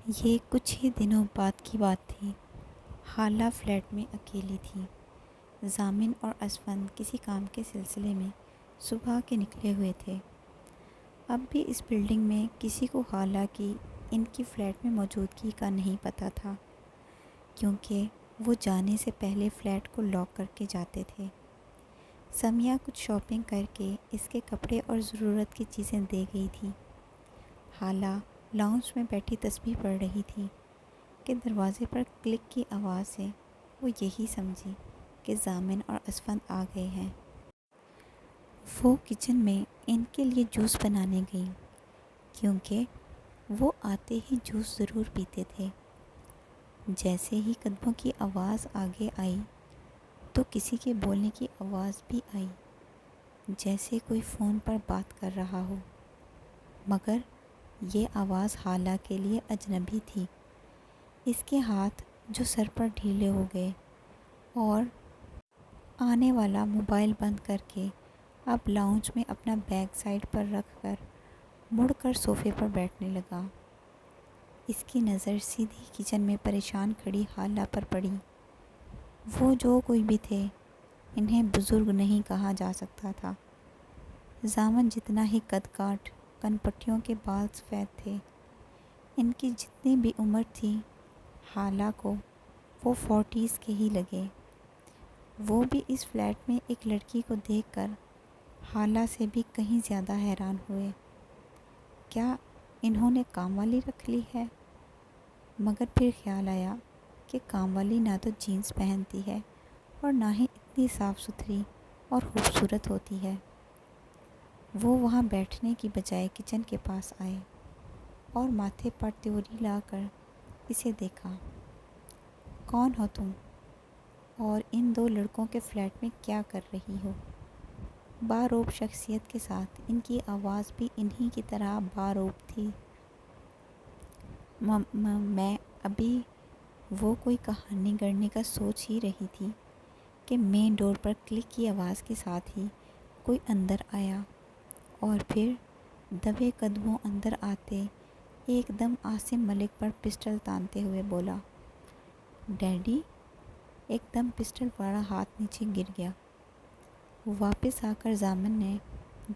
یہ کچھ ہی دنوں بعد کی بات تھی۔ حالہ فلیٹ میں اکیلی تھی۔ ضامن اور اسفند کسی کام کے سلسلے میں صبح کے نکلے ہوئے تھے۔ اب بھی اس بلڈنگ میں کسی کو حالہ کی ان کی فلیٹ میں موجودگی کا نہیں پتہ تھا، کیونکہ وہ جانے سے پہلے فلیٹ کو لاک کر کے جاتے تھے۔ سمیہ کچھ شاپنگ کر کے اس کے کپڑے اور ضرورت کی چیزیں دے گئی تھی۔ حالہ لاؤنج میں بیٹھی تسبیح پڑھ رہی تھی کہ دروازے پر کلک کی آواز سے وہ یہی سمجھی کہ ضامن اور اسفند آ گئے ہیں۔ وہ کچن میں ان کے لیے جوس بنانے گئی، کیونکہ وہ آتے ہی جوس ضرور پیتے تھے۔ جیسے ہی قدموں کی آواز آگے آئی تو کسی کے بولنے کی آواز بھی آئی، جیسے کوئی فون پر بات کر رہا ہو، مگر یہ آواز حالہ کے لیے اجنبی تھی۔ اس کے ہاتھ جو سر پر ڈھیلے ہو گئے اور آنے والا موبائل بند کر کے اب لاؤنج میں اپنا بیگ سائڈ پر رکھ کر مڑ کر صوفے پر بیٹھنے لگا۔ اس کی نظر سیدھی کچن میں پریشان کھڑی حالہ پر پڑی۔ وہ جو کوئی بھی تھے، انہیں بزرگ نہیں کہا جا سکتا تھا۔ ضامن جتنا ہی قد کاٹ، کن پٹیوں کے بال سفید تھے۔ ان کی جتنی بھی عمر تھی، حالہ کو وہ 40s کے ہی لگے۔ وہ بھی اس فلیٹ میں ایک لڑکی کو دیکھ کر حالہ سے بھی کہیں زیادہ حیران ہوئے۔ کیا انہوں نے کام والی رکھ لی ہے؟ مگر پھر خیال آیا کہ کام والی نہ تو جینس پہنتی ہے اور نہ ہی اتنی صاف ستھری اور خوبصورت ہوتی ہے۔ وہ وہاں بیٹھنے کی بجائے کچن کے پاس آئے اور ماتھے پر تیوری لا کر اسے دیکھا۔ کون ہو تم؟ اور ان دو لڑکوں کے فلیٹ میں کیا کر رہی ہو؟ باروب شخصیت کے ساتھ ان کی آواز بھی انہی کی طرح باروب تھی۔ میں ابھی وہ کوئی کہانی گڑھنے کا سوچ ہی رہی تھی کہ مین ڈور پر کلک کی آواز کے ساتھ ہی کوئی اندر آیا اور پھر دبے قدموں اندر آتے ایک دم عاصم ملک پر پسٹل تانتے ہوئے بولا، ڈیڈی! ایک دم پسٹل والا ہاتھ نیچے گر گیا۔ واپس آ کر ضامن نے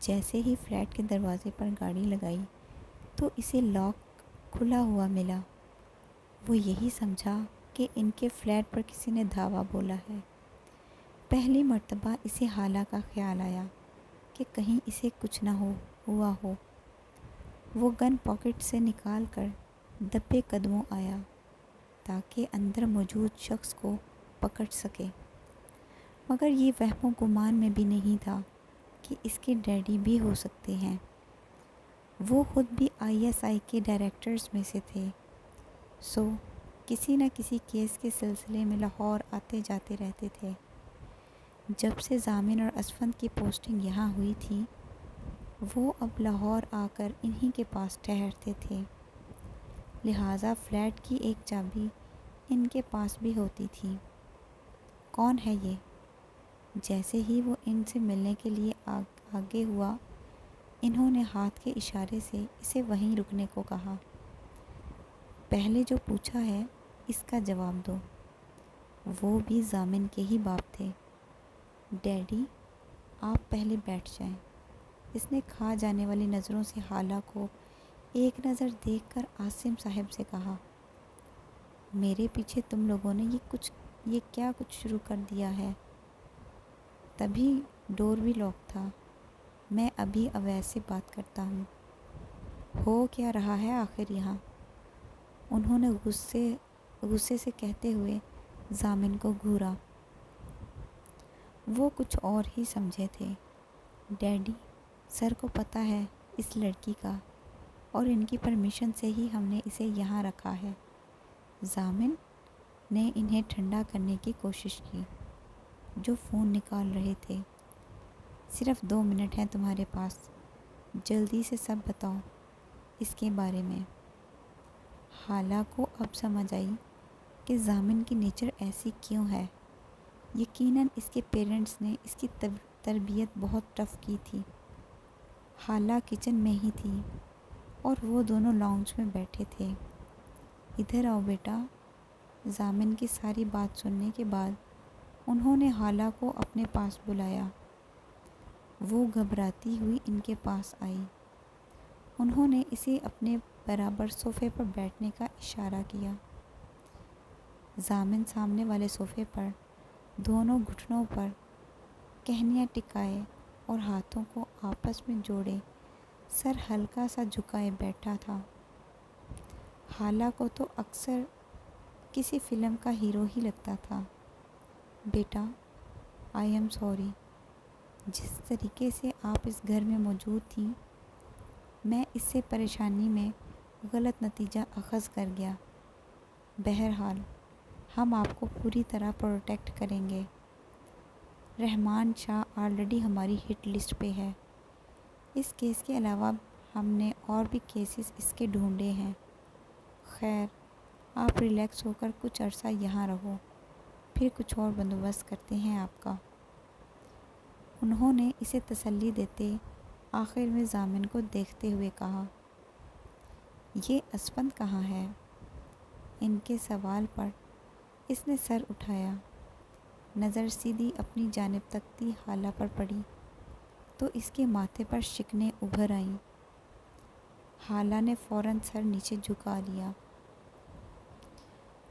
جیسے ہی فلیٹ کے دروازے پر گاڑی لگائی تو اسے لاک کھلا ہوا ملا۔ وہ یہی سمجھا کہ ان کے فلیٹ پر کسی نے دھاوا بولا ہے۔ پہلی مرتبہ اسے حالہ کا خیال آیا کہ کہیں اسے کچھ نہ ہوا ہو۔ وہ گن پاکٹ سے نکال کر دبے قدموں آیا تاکہ اندر موجود شخص کو پکڑ سکے، مگر یہ وہم و گمان میں بھی نہیں تھا کہ اس کے ڈیڈی بھی ہو سکتے ہیں۔ وہ خود بھی ISI کے ڈائریکٹرز میں سے تھے، سو کسی نہ کسی کیس کے سلسلے میں لاہور آتے جاتے رہتے تھے۔ جب سے ضامن اور اسفند کی پوسٹنگ یہاں ہوئی تھی، وہ اب لاہور آ کر انہی کے پاس ٹھہرتے تھے، لہٰذا فلیٹ کی ایک چابی ان کے پاس بھی ہوتی تھی۔ کون ہے یہ؟ جیسے ہی وہ ان سے ملنے کے لیے آگے ہوا، انہوں نے ہاتھ کے اشارے سے اسے وہیں رکنے کو کہا۔ پہلے جو پوچھا ہے اس کا جواب دو۔ وہ بھی ضامن کے ہی باپ تھے۔ ڈیڈی، آپ پہلے بیٹھ جائیں۔ اس نے کھا جانے والی نظروں سے حالہ کو ایک نظر دیکھ کر عاصم صاحب سے کہا، میرے پیچھے تم لوگوں نے یہ کیا کچھ شروع کر دیا ہے؟ تبھی ڈور بھی لاک تھا۔ میں ابھی اویس سے بات کرتا ہوں۔ ہو کیا رہا ہے آخر یہاں؟ انہوں نے غصے سے کہتے ہوئے ضامن کو گھورا۔ وہ کچھ اور ہی سمجھے تھے۔ ڈیڈی، سر کو پتہ ہے اس لڑکی کا، اور ان کی پرمیشن سے ہی ہم نے اسے یہاں رکھا ہے۔ ضامن نے انہیں ٹھنڈا کرنے کی کوشش کی، جو فون نکال رہے تھے۔ صرف 2 منٹ ہیں تمہارے پاس، جلدی سے سب بتاؤ اس کے بارے میں۔ حالہ کو اب سمجھ آئی کہ ضامن کی نیچر ایسی کیوں ہے۔ یقیناً اس کے پیرنٹس نے اس کی تربیت بہت ٹف کی تھی۔ حالہ کچن میں ہی تھی اور وہ دونوں لاؤنج میں بیٹھے تھے۔ ادھر آؤ بیٹا۔ ضامن کی ساری بات سننے کے بعد انہوں نے حالہ کو اپنے پاس بلایا۔ وہ گھبراتی ہوئی ان کے پاس آئی۔ انہوں نے اسے اپنے برابر صوفے پر بیٹھنے کا اشارہ کیا۔ ضامن سامنے والے صوفے پر دونوں گھٹنوں پر کہنیاں ٹکائے اور ہاتھوں کو آپس میں جوڑے سر ہلکا سا جھکائے بیٹھا تھا۔ حالہ کو تو اکثر کسی فلم کا ہیرو ہی لگتا تھا۔ بیٹا، آئی ایم سوری، جس طریقے سے آپ اس گھر میں موجود تھیں، میں اس سے پریشانی میں غلط نتیجہ اخذ کر گیا۔ بہرحال ہم آپ کو پوری طرح پروٹیکٹ کریں گے۔ رحمان شاہ آلریڈی ہماری ہٹ لسٹ پہ ہے۔ اس کیس کے علاوہ ہم نے اور بھی کیسز اس کے ڈھونڈے ہیں۔ خیر، آپ ریلیکس ہو کر کچھ عرصہ یہاں رہو، پھر کچھ اور بندوبست کرتے ہیں آپ کا۔ انہوں نے اسے تسلی دیتے آخر میں ضامن کو دیکھتے ہوئے کہا، یہ اسفند کہاں ہے؟ ان کے سوال پر اس نے سر اٹھایا۔ نظر سیدھی اپنی جانب تکتی حالہ پر پڑی تو اس کے ماتھے پر شکنیں ابھر آئیں۔ حالہ نے فوراً سر نیچے جھکا لیا۔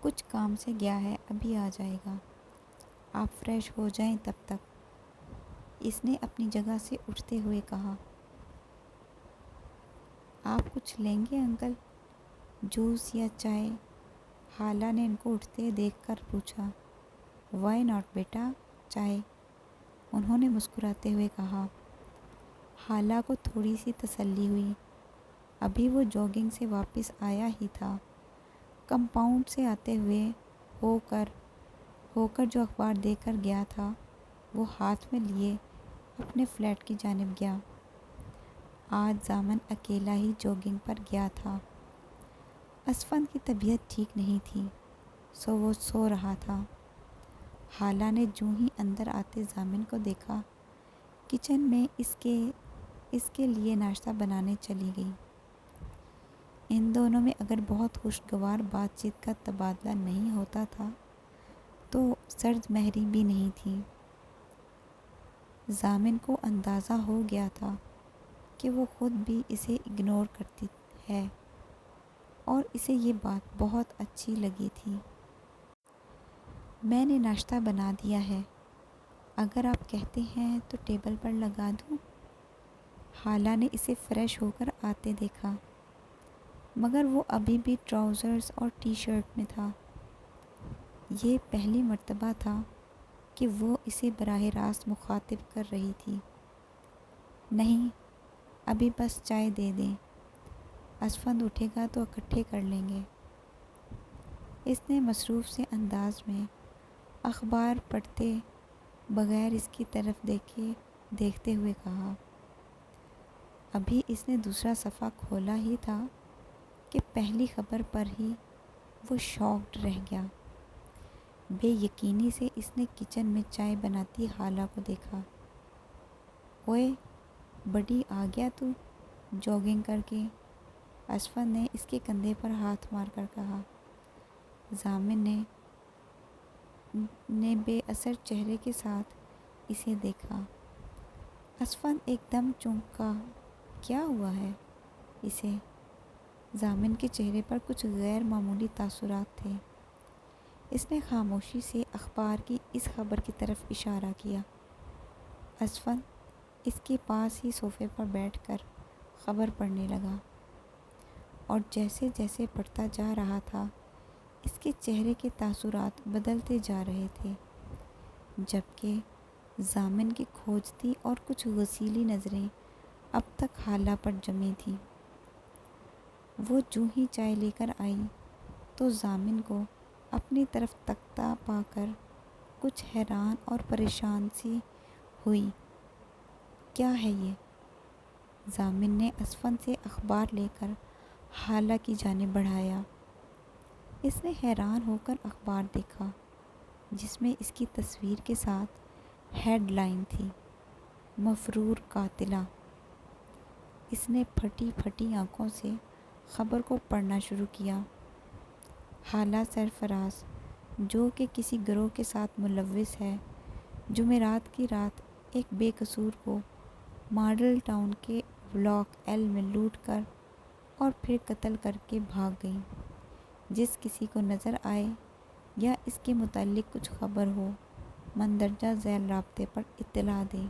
کچھ کام سے گیا ہے، ابھی آ جائے گا، آپ فریش ہو جائیں تب تک، اس نے اپنی جگہ سے اٹھتے ہوئے کہا۔ آپ کچھ لیں گے انکل؟ جوس یا چائے؟ حالہ نے ان کو اٹھتے دیکھ کر پوچھا۔ وائی ناٹ بیٹا، چائے، انہوں نے مسکراتے ہوئے کہا۔ حالہ کو تھوڑی سی تسلی ہوئی۔ ابھی وہ جاگنگ سے واپس آیا ہی تھا۔ کمپاؤنڈ سے آتے ہوئے ہو کر جو اخبار دے کر گیا تھا وہ ہاتھ میں لیے اپنے فلیٹ کی جانب گیا۔ آج ضامن اکیلا ہی جاگنگ پر گیا تھا۔ اسفند کی طبیعت ٹھیک نہیں تھی، سو وہ سو رہا تھا۔ حالہ نے جوں ہی اندر آتے ضامن کو دیکھا، کچن میں اس کے لیے ناشتہ بنانے چلی گئی۔ ان دونوں میں اگر بہت خوشگوار بات چیت کا تبادلہ نہیں ہوتا تھا تو سرد مہری بھی نہیں تھی۔ ضامن کو اندازہ ہو گیا تھا کہ وہ خود بھی اسے اگنور کرتی ہے اور اسے یہ بات بہت اچھی لگی تھی۔ میں نے ناشتہ بنا دیا ہے، اگر آپ کہتے ہیں تو ٹیبل پر لگا دوں؟ حالہ نے اسے فریش ہو کر آتے دیکھا، مگر وہ ابھی بھی ٹراؤزرز اور ٹی شرٹ میں تھا۔ یہ پہلی مرتبہ تھا کہ وہ اسے براہ راست مخاطب کر رہی تھی۔ نہیں، ابھی بس چائے دے دیں، اسفند اٹھے گا تو اکٹھے کر لیں گے۔ اس نے مصروف سے انداز میں اخبار پڑھتے بغیر اس کی طرف دیکھتے ہوئے کہا۔ ابھی اس نے دوسرا صفحہ کھولا ہی تھا کہ پہلی خبر پر ہی وہ شاکڈ رہ گیا۔ بے یقینی سے اس نے کچن میں چائے بناتی حالہ کو دیکھا۔ اوئے بڈی، آ گیا تو جاگنگ کر کے؟ اسفند نے اس کے کندھے پر ہاتھ مار کر کہا۔ ضامن نے بے اثر چہرے کے ساتھ اسے دیکھا۔ اسفند ایک دم چونکا۔ کیا ہوا ہے اسے؟ ضامن کے چہرے پر کچھ غیر معمولی تاثرات تھے۔ اس نے خاموشی سے اخبار کی اس خبر کی طرف اشارہ کیا۔ اسفند اس کے پاس ہی صوفے پر بیٹھ کر خبر پڑھنے لگا اور جیسے جیسے پڑھتا جا رہا تھا اس کے چہرے کے تاثرات بدلتے جا رہے تھے، جبکہ ضامن کی کھوجتی اور کچھ غسیلی نظریں اب تک حالہ پر جمی تھیں۔ وہ جوں ہی چائے لے کر آئی تو ضامن کو اپنی طرف تکتا پا کر کچھ حیران اور پریشان سی ہوئی۔ کیا ہے یہ؟ ضامن نے اسفند سے اخبار لے کر حالہ کی جانب بڑھایا۔ اس نے حیران ہو کر اخبار دیکھا جس میں اس کی تصویر کے ساتھ ہیڈ لائن تھی، مفرور قاتلہ۔ اس نے پھٹی پھٹی آنکھوں سے خبر کو پڑھنا شروع کیا۔ حالہ سرفراز، جو کہ کسی گروہ کے ساتھ ملوث ہے، جمعرات کی رات ایک بے قصور کو ماڈل ٹاؤن کے بلاک ایل میں لوٹ کر اور پھر قتل کر کے بھاگ گئی۔ جس کسی کو نظر آئے یا اس کے متعلق کچھ خبر ہو، مندرجہ ذیل رابطے پر اطلاع دے۔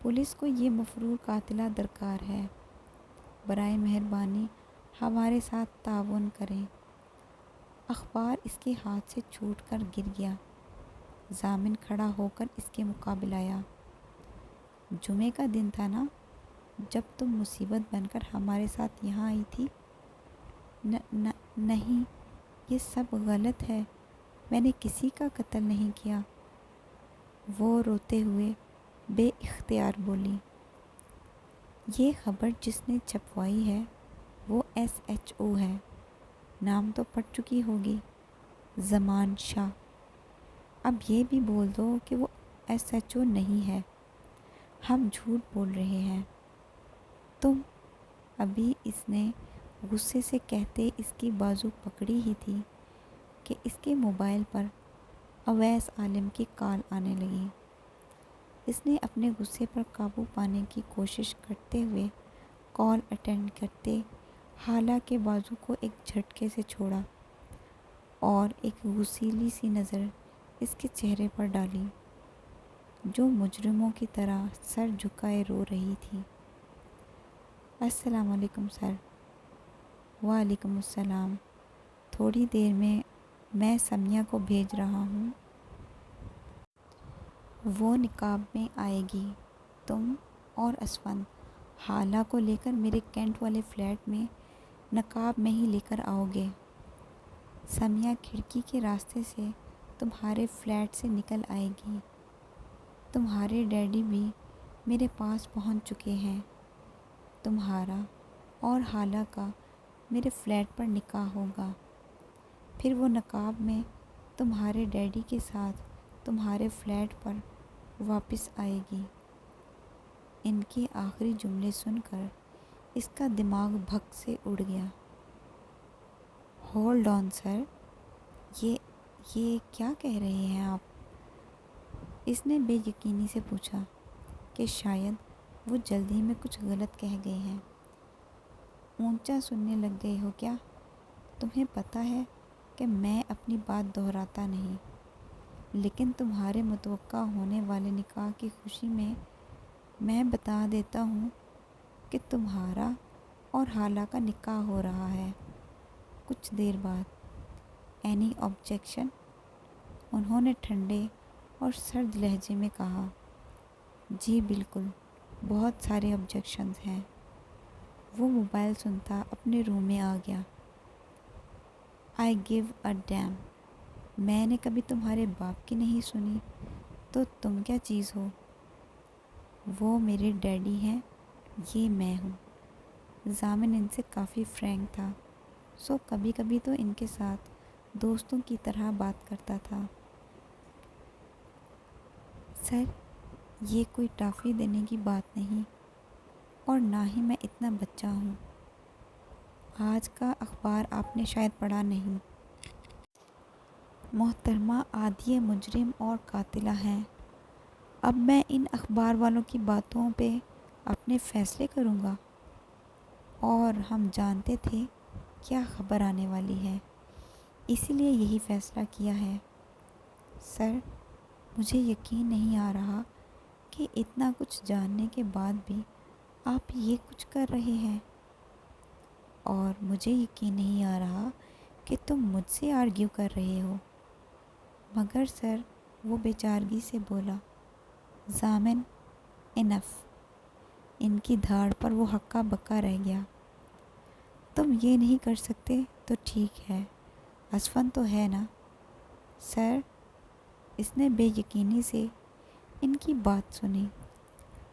پولیس کو یہ مفرور قاتلہ درکار ہے۔ برائے مہربانی ہمارے ساتھ تعاون کریں۔ اخبار اس کے ہاتھ سے چھوٹ کر گر گیا۔ ضامن کھڑا ہو کر اس کے مقابل آیا۔ جمعے کا دن تھا نا، جب تم مصیبت بن کر ہمارے ساتھ یہاں آئی تھی؟ نہیں، یہ سب غلط ہے، میں نے کسی کا قتل نہیں کیا، وہ روتے ہوئے بے اختیار بولی۔ یہ خبر جس نے چھپوائی ہے وہ ایس ایچ او ہے، نام تو پڑھ چکی ہوگی، زمان شاہ۔ اب یہ بھی بول دو کہ وہ ایس ایچ او نہیں ہے، ہم جھوٹ بول رہے ہیں۔ تم ابھی اس نے غصے سے کہتے اس کی بازو پکڑی ہی تھی کہ اس کے موبائل پر اویس عالم کی کال آنے لگی۔ اس نے اپنے غصے پر قابو پانے کی کوشش کرتے ہوئے کال اٹینڈ کرتے حالہ کے بازو کو ایک جھٹکے سے چھوڑا اور ایک غصیلی سی نظر اس کے چہرے پر ڈالی، جو مجرموں کی طرح سر جھکائے رو رہی تھی۔ السلام علیکم سر۔ وعلیکم السلام، تھوڑی دیر میں سمیہ کو بھیج رہا ہوں، وہ نقاب میں آئے گی، تم اور اسفند حالہ کو لے کر میرے کینٹ والے فلیٹ میں نقاب میں ہی لے کر آؤ گے۔ سمیہ کھڑکی کے راستے سے تمہارے فلیٹ سے نکل آئے گی۔ تمہارے ڈیڈی بھی میرے پاس پہنچ چکے ہیں۔ تمہارا اور حالہ کا میرے فلیٹ پر نکاح ہوگا، پھر وہ نقاب میں تمہارے ڈیڈی کے ساتھ تمہارے فلیٹ پر واپس آئے گی۔ ان کے آخری جملے سن کر اس کا دماغ بھگ سے اڑ گیا۔ ہولڈ آن سر، یہ کیا کہہ رہے ہیں آپ؟ اس نے بے یقینی سے پوچھا کہ شاید وہ جلدی میں کچھ غلط کہہ گئے ہیں۔ اونچا سننے لگ گئے ہو کیا؟ تمہیں پتہ ہے کہ میں اپنی بات دہراتا نہیں، لیکن تمہارے متوقع ہونے والے نکاح کی خوشی میں بتا دیتا ہوں کہ تمہارا اور حالہ کا نکاح ہو رہا ہے کچھ دیر بعد۔ Any objection? انہوں نے ٹھنڈے اور سرد لہجے میں کہا۔ جی بالکل، بہت سارے آبجیکشنز ہیں۔ وہ موبائل سنتا اپنے روم میں آ گیا۔ آئی گیو اے ڈیم، میں نے کبھی تمہارے باپ کی نہیں سنی، تو تم کیا چیز ہو؟ وہ میرے ڈیڈی ہیں، یہ میں ہوں۔ ضامن ان سے کافی فرینک تھا، سو کبھی کبھی تو ان کے ساتھ دوستوں کی طرح بات کرتا تھا۔ سر، یہ کوئی ٹافی دینے کی بات نہیں، اور نہ ہی میں اتنا بچہ ہوں۔ آج کا اخبار آپ نے شاید پڑھا نہیں۔ محترمہ عادیہ مجرم اور قاتلہ ہیں۔ اب میں ان اخبار والوں کی باتوں پہ اپنے فیصلے کروں گا، اور ہم جانتے تھے کیا خبر آنے والی ہے، اسی لیے یہی فیصلہ کیا ہے۔ سر، مجھے یقین نہیں آ رہا کہ اتنا کچھ جاننے کے بعد بھی آپ یہ کچھ کر رہے ہیں، اور مجھے یقین نہیں آ رہا کہ تم مجھ سے آرگیو کر رہے ہو۔ مگر سر، وہ بے چارگی سے بولا۔ ضامن، انف۔ ان کی دھاڑ پر وہ ہکا بکا رہ گیا۔ تم یہ نہیں کر سکتے تو ٹھیک ہے، اسفند تو ہے نا؟ سر، اس نے بے یقینی سے ان کی بات سنی۔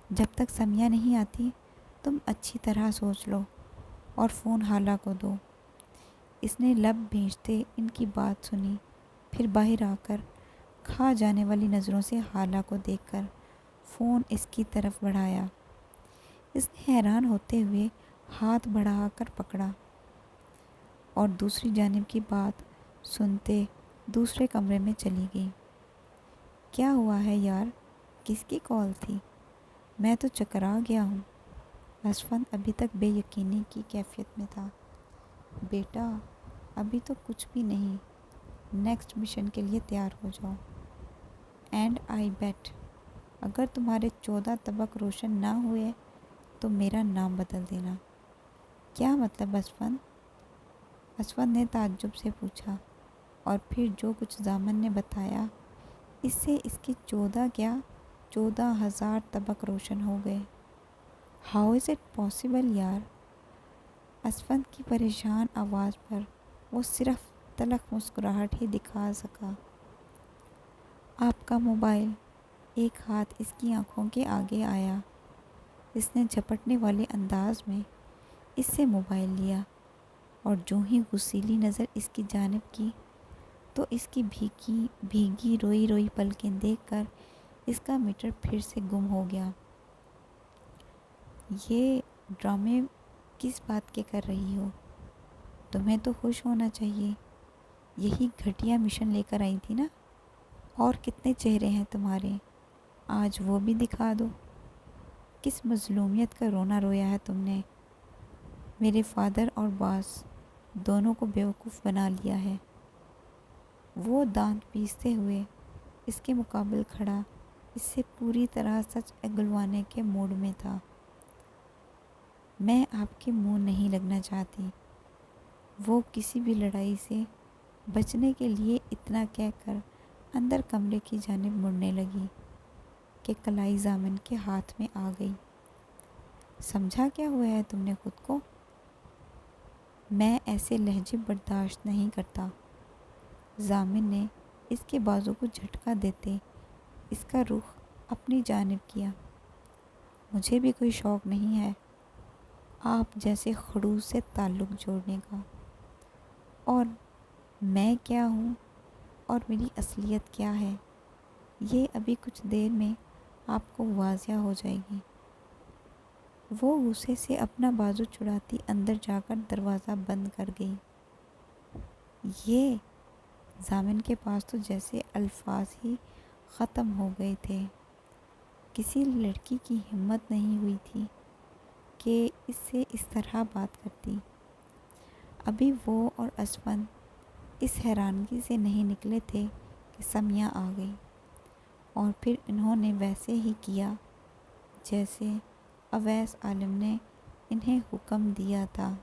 جب تک سمیہ نہیں آتی تم اچھی طرح سوچ لو اور فون حالہ کو دو۔ اس نے لب بھینچتے ان کی بات سنی، پھر باہر آ کر کھا جانے والی نظروں سے حالہ کو دیکھ کر فون اس کی طرف بڑھایا۔ اس نے حیران ہوتے ہوئے ہاتھ بڑھا کر پکڑا۔ اور دوسری جانب کی بات سنتے دوسرے کمرے میں چلی گئی۔ کیا ہوا ہے یار؟ کس کی کال تھی؟ میں تو چکرا گیا ہوں۔ اسفند ابھی تک بے یقینی کی کیفیت میں تھا۔ بیٹا ابھی تو کچھ بھی نہیں، نیکسٹ مشن کے لیے تیار ہو جاؤ۔ اینڈ آئی بیٹ اگر تمہارے 14 طبق روشن نہ ہوئے تو میرا نام بدل دینا۔ کیا مطلب اسفند؟ اسفند نے تعجب سے پوچھا، اور پھر جو کچھ ضامن نے بتایا اس سے اس کے 14 کیا 14,000 طبق روشن ہو گئے۔ ہاؤ از اٹ پاسبل یار؟ اسفند کی پریشان آواز پر وہ صرف تلخ مسکراہٹ ہی دکھا سکا۔ آپ کا موبائل۔ ایک ہاتھ اس کی آنکھوں کے آگے آیا۔ اس نے جھپٹنے والے انداز میں اس سے موبائل لیا، اور جو ہی غصیلی نظر اس کی جانب کی تو اس کی بھیگی روئی روئی پلکیں دیکھ کر اس کا میٹر پھر سے گم ہو گیا۔ یہ ڈرامے کس بات کے کر رہی ہو؟ تمہیں تو خوش ہونا چاہیے، یہی گھٹیا مشن لے کر آئی تھی نا؟ اور کتنے چہرے ہیں تمہارے، آج وہ بھی دکھا دو۔ کس مظلومیت کا رونا رویا ہے تم نے؟ میرے فادر اور باس دونوں کو بیوقوف بنا لیا ہے۔ وہ دانت پیستے ہوئے اس کے مقابل کھڑا اس سے پوری طرح سچ اگلوانے کے موڈ میں تھا۔ میں آپ کے منہ نہیں لگنا چاہتی۔ وہ کسی بھی لڑائی سے بچنے کے لیے اتنا کہہ کر اندر کمرے کی جانب مڑنے لگی کہ کلائی ضامن کے ہاتھ میں آ گئی۔ سمجھا کیا ہوا ہے تم نے خود کو؟ میں ایسے لہجے برداشت نہیں کرتا۔ ضامن نے اس کے بازو کو جھٹکا دیتے اس کا رخ اپنی جانب کیا۔ مجھے بھی کوئی شوق نہیں ہے آپ جیسے خڑوس سے تعلق جوڑنے کا، اور میں کیا ہوں اور میری اصلیت کیا ہے یہ ابھی کچھ دیر میں آپ کو واضح ہو جائے گی۔ وہ غصے سے اپنا بازو چھڑاتی اندر جا کر دروازہ بند کر گئی۔ یہ ضامن کے پاس تو جیسے الفاظ ہی ختم ہو گئے تھے۔ کسی لڑکی کی ہمت نہیں ہوئی تھی کہ اس سے اس طرح بات کرتی۔ ابھی وہ اور اسفند اس حیرانگی سے نہیں نکلے تھے کہ سمیہ آ گئی، اور پھر انہوں نے ویسے ہی کیا جیسے اویس عالم نے انہیں حکم دیا تھا۔